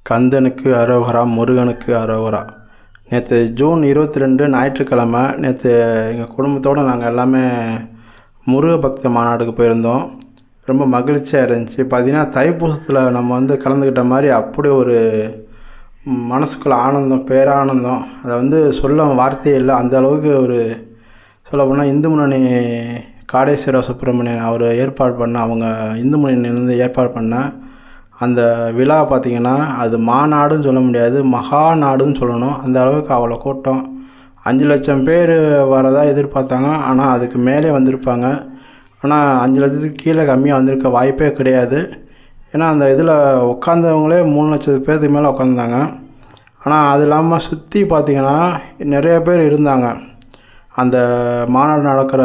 கந்தனுக்கு அரோகரா, முருகனுக்கு அரோகரா. நேற்று ஜூன் 22 ஞாயிற்றுக்கிழமை நேற்று எங்கள் குடும்பத்தோடு நாங்கள் எல்லாமே முருக பக்த மாநாடுக்கு போயிருந்தோம். ரொம்ப மகிழ்ச்சியாக இருந்துச்சு. பார்த்திங்கன்னா தைப்பூசத்தில் நம்ம கலந்துக்கிட்ட மாதிரி அப்படி ஒரு மனசுக்குள்ள ஆனந்தம், பேரானந்தம். அதை சொல்ல வார்த்தையே இல்லை. அந்த அளவுக்கு ஒரு சொல்லப்போனால் இந்து முன்னணி காடேஸ்வர சுப்பிரமணியன் அவர் ஏற்பாடு பண்ண, அவங்க இந்து முன்னணியிலேருந்து ஏற்பாடு பண்ண அந்த விழா பார்த்திங்கன்னா அது மாநாடுன்னு சொல்ல முடியாது, மகா நாடுன்னு சொல்லணும். அந்த அளவுக்கு அவ்வளோ கூட்டம். 5 லட்சம் பேர் வரதா எதிர்பார்த்தாங்க. ஆனால் அதுக்கு மேலே வந்திருப்பாங்க. ஆனால் 5 லட்சத்துக்கு கீழே கம்மியாக வந்திருக்க வாய்ப்பே கிடையாது. ஏன்னா அந்த இதில் உட்காந்தவங்களே 3 லட்சம் பேருக்கு மேலே உட்காந்தாங்க. ஆனால் அது இல்லாமல் சுற்றி பார்த்திங்கன்னா நிறைய பேர் இருந்தாங்க. அந்த மாநாடு நடக்கிற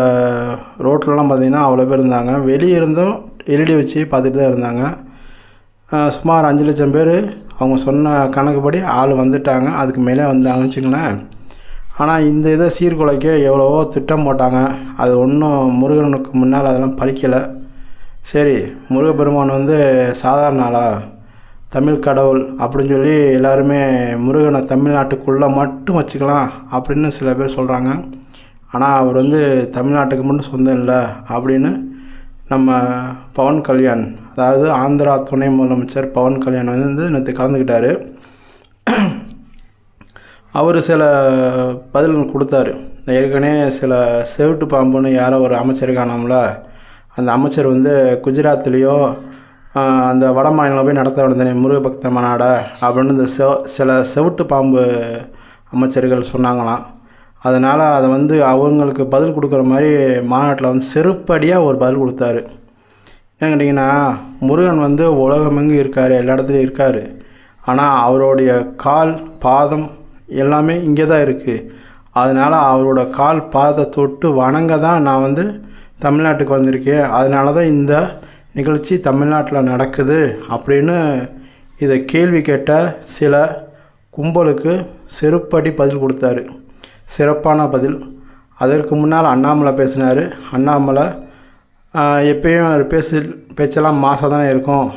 ரோட்லலாம் பார்த்திங்கன்னா அவ்வளோ பேர் இருந்தாங்க. வெளியே இருந்தும் எல்இடி வச்சு பார்த்துட்டு தான் இருந்தாங்க. சுமார் 5 லட்சம் பேர் அவங்க சொன்ன கணக்குப்படி ஆள் வந்துட்டாங்க. அதுக்கு மேலே வந்தாங்கன்னு வச்சுங்களேன். ஆனால் இந்த இதை சீர்குலைக்க எவ்வளவோ திட்டம் போட்டாங்க. அது ஒன்றும் முருகனுக்கு முன்னால் அதெல்லாம் பலிக்கலை. சரி, முருகப்பெருமான் சாதாரண ஆளா, தமிழ் கடவுள் அப்படின்னு சொல்லி எல்லாருமே முருகனை தமிழ்நாட்டுக்குள்ளே மட்டும் வச்சுக்கலாம் அப்படின்னு சில பேர் சொல்கிறாங்க. ஆனால் அவர் தமிழ்நாட்டுக்கு மட்டும் சொந்தம் இல்லை அப்படின்னு நம்ம பவன் கல்யாண், அதாவது ஆந்திரா துணை முதலமைச்சர் பவன் கல்யாண் நேற்று கலந்துக்கிட்டார். அவர் சில பதில் கொடுத்தாரு. ஏற்கனவே சில செவிட்டு பாம்புன்னு யாரோ ஒரு அமைச்சர் காணாமல, அந்த அமைச்சர் குஜராத்லேயோ அந்த வட மாநிலம் போய் நடத்த வேண்டியது முருக பக்த மாநாடை அப்படின்னு இந்த சில செவிட்டு பாம்பு அமைச்சர்கள் சொன்னாங்களாம். அதனால் அதை அவங்களுக்கு பதில் கொடுக்குற மாதிரி மாநாட்டில் செருப்படியாக ஒரு பதில் கொடுத்தாரு. என்ன கேட்டிங்கன்னா, முருகன் உலகமெங்கும் இருக்கார், எல்லா இடத்துலையும் இருக்கார். ஆனால் அவருடைய கால் பாதம் எல்லாமே இங்கே தான் இருக்குது. அதனால் அவரோட கால் பாதத்தை தொட்டு வணங்க தான் நான் தமிழ்நாட்டுக்கு வந்திருக்கேன். அதனால தான் இந்த நிகழ்ச்சி தமிழ்நாட்டில் நடக்குது அப்படின்னு இதை கேள்வி கேட்ட சில கும்பலுக்கு செருப்படி பதில் கொடுத்தாரு. சிறப்பான பதில். அதற்கு முன்னால் அண்ணாமலை பேசினார். அண்ணாமலை எப்பயும் அவர் பேச்செல்லாம் மாசாக தானே இருக்கும்.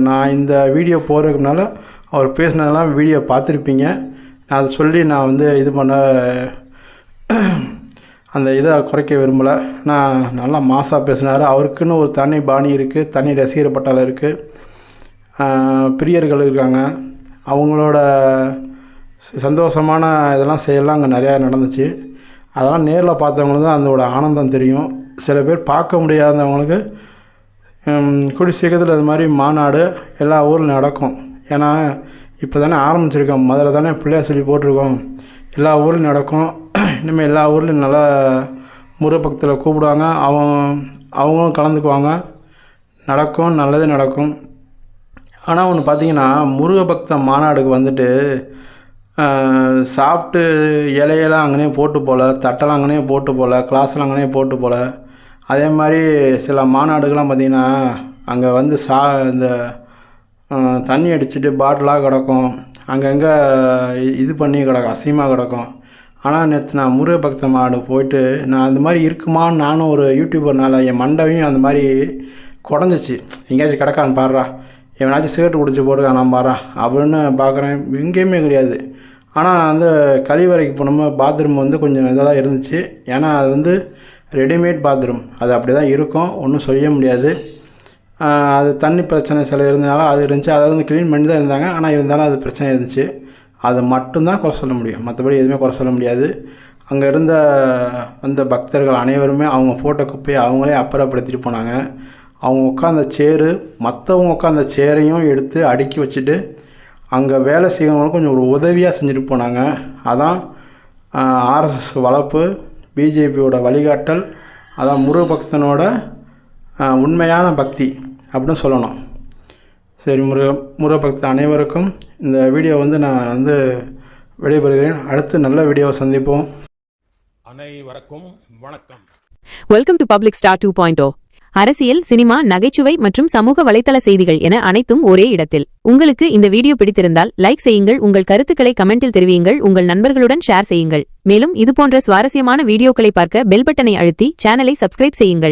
நான் இந்த வீடியோ போகிறதுக்கு முன்னால் அவர் பேசினதெல்லாம் வீடியோ பார்த்துருப்பீங்க. நான் அதை சொல்லி நான் இது பண்ண அந்த இதை குறைக்க விரும்பலை. நான் நல்லா மாசாக பேசினார். அவருக்குன்னு ஒரு தனி பாணி இருக்குது, தனி ரசிகர் பட்டாளம் இருக்குது, பிரியர்கள் இருக்காங்க. அவங்களோட சந்தோஷமான இதெல்லாம் செய்யலாம் அங்கே நிறையா நடந்துச்சு. அதெல்லாம் நேரில் பார்த்தவங்களுக்கு தான் அதோட ஆனந்தம் தெரியும். சில பேர் பார்க்க முடியாதவங்களுக்கு கூடி சீக்கிரத்தில் இது மாதிரி மாநாடு எல்லா ஊரில் நடக்கும். ஏன்னா இப்போ தானே ஆரம்பிச்சிருக்கோம், முதல்ல தானே பிள்ளையார் சொல்லி போட்டிருக்கோம். எல்லா ஊர்லையும் நடக்கும். இனிமேல் எல்லா ஊர்லேயும் நல்லா முருகபக்தில் கூப்பிடுவாங்க. அவங்களும் கலந்துக்குவாங்க. நடக்கும், நல்லதே நடக்கும். ஆனால் ஒன்று பார்த்திங்கன்னா, முருகபக்த மாநாடுக்கு சாப்பிட்டு இலையெல்லாம் அங்கேயே போட்டு போகல, தட்டெல்லாம் அங்கேயே போட்டு போகல, கிளாஸ்லாம் அங்கேயே போட்டு போகல. அதே மாதிரி சில மாநாடுகள்லாம் பார்த்திங்கன்னா அங்கே இந்த தண்ணி அடிச்சுட்டு பாட்டிலாக கிடக்கும், அங்கங்கே இது பண்ணி கிடக்கும், அசிங்கமாக கிடக்கும். ஆனால் நேற்று நான் முருக பக்த மாநாடு போயிட்டு நான் அந்த மாதிரி இருக்குமான்னு நானும் ஒரு யூடியூபர்னால என் மண்டவையும் அந்த மாதிரி குடஞ்சிச்சு. எங்கேயாச்சும் கிடக்கான்னு பாடுறா, எவனாச்சும் சிகரெட்டு குடிச்சு போட்டுருக்கான் நான் பாடுறான் அப்படின்னு பார்க்குறேன். எங்கேயுமே கிடையாது. ஆனால் கழிவறைக்கு போனோம், பாத்ரூம் கொஞ்சம் இதாக தான் இருந்துச்சு. ஏன்னா அது ரெடிமேட் பாத்ரூம், அது அப்படி தான் இருக்கும், ஒன்றும் செய்ய முடியாது. அது தண்ணி பிரச்சனை சில இருந்தனால அது இருந்துச்சு. அதை க்ளீன் பண்ணி தான் இருந்தாங்க. ஆனால் இருந்தாலும் அது பிரச்சனை இருந்துச்சு. அதை மட்டும்தான் குறை சொல்ல முடியும், மற்றபடி எதுவுமே குறை சொல்ல முடியாது. அங்கே வந்த பக்தர்கள் அனைவருமே அவங்க போட்ட குப்பையை அவங்களே அப்புறப்படுத்திட்டு போனாங்க. அவங்க உட்காந்த சேரு, மற்றவங்க உட்காந்த சேரையும் எடுத்து அடுக்கி வச்சுட்டு அங்கே வேலை செய்யறவங்களுக்கு கொஞ்சம் ஒரு உதவியாக செஞ்சுட்டு போனாங்க. அதான் ஆர்எஸ்எஸ் வளர்ப்பு, பிஜேபியோட வழிகாட்டல், அதான் முருகபக்தனோட உண்மையான பக்தி அப்படின்னு சொல்லணும். சரி, முருகபக்த அனைவருக்கும் இந்த வீடியோ நான் விடைபெறுகிறேன். அடுத்து நல்ல வீடியோவை சந்திப்போம். அனைவருக்கும் வணக்கம். Welcome to public star 2.0. அரசியல், சினிமா, நகைச்சுவை மற்றும் சமூக வலைத்தள செய்திகள் என அனைத்தும் ஒரே இடத்தில். உங்களுக்கு இந்த வீடியோ பிடித்திருந்தால் லைக் செய்யுங்கள், உங்கள் கருத்துக்களை கமெண்டில் தெரிவியுங்கள், உங்கள் நண்பர்களுடன் ஷேர் செய்யுங்கள். மேலும் இதுபோன்ற சுவாரஸ்யமான வீடியோக்களை பார்க்க பெல் பட்டனை அழுத்தி சேனலை சப்ஸ்கிரைப் செய்யுங்கள்.